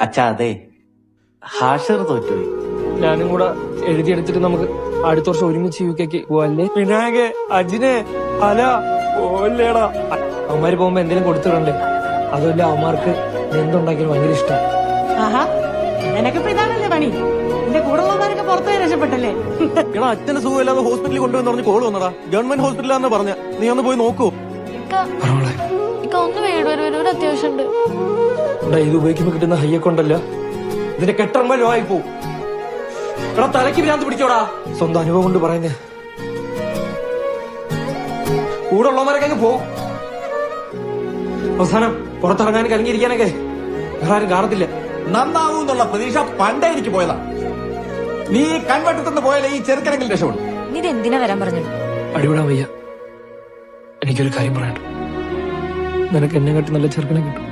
അച്ഛാ അതെ, ഹാഷർ തോറ്റുപോയി. ഞാനും കൂടെ എഴുതിയെടുത്തിട്ട് നമുക്ക് അടുത്ത വർഷം ഒരുമിച്ച് യുകെക്ക് പോവല്ലേ? വിനായകെ, അജിനെ, അല പോവല്ലേടാ. അവന്മാര് പോകുമ്പോ എന്തെങ്കിലും കൊടുത്തിടണ്ടേ? അതുമല്ല അവന്മാർക്ക് എന്തുണ്ടാക്കിയാലും ഭയങ്കര ഇഷ്ടം. ആഹാ, നിനക്കിപ്പോ ഇതാണല്ലേ പണി? എന്റെ കൂടെ ഉള്ളവരൊക്കെ പുറത്തുപോയി രക്ഷപ്പെട്ടല്ലേ? എടാ അച്ഛന് സുഖമില്ലാതെ ഹോസ്പിറ്റലിൽ കൊണ്ടുവന്ന് പറഞ്ഞ് കോള് വന്നടാ. ഗവൺമെന്റ് ഹോസ്പിറ്റലാന്ന് പറഞ്ഞ, നീ ഒന്ന് പോയി നോക്കൂ. ഒന്ന് വേണ്ട, അത്യാവശ്യമുണ്ട്. ഇത് ഉപയോഗിക്കുമ്പോ കിട്ടുന്ന ഹയ്യൊക്കെ ഉണ്ടല്ലോ, ഇതിന്റെ കെട്ടമ്പോ ലോ ആയി പോവും. എടാ തലയ്ക്ക് ഭ്രാന്ത് പിടിച്ചോടാ. സ്വന്തം അനുഭവം കൊണ്ട് പറയുന്നേ. കൂടെ ഉള്ളവരൊക്കെ അങ്ങ് പോവും. അവസാനം പുറത്തിറങ്ങാനും കലങ്ങിയിരിക്കാനൊക്കെ വേറെ ആരും കാണത്തില്ല. നന്നാവൂ എന്നുള്ള പ്രതീക്ഷ പണ്ടേ എനിക്ക് പോയതാ. നീ കൺവെട്ടത്തുനിന്ന് പോയാലേ ഈ ചെറുക്കനെങ്കിലും രക്ഷപ്പെടും. നീ ഇതെന്തിനാ വരാൻ പറഞ്ഞു? അടിവിടാൻ വയ്യ. എനിക്കൊരു കാര്യം പറയണ്ട. നിനക്ക് എന്നെ കാട്ടി നല്ല ചെറുക്കനെ കിട്ടും.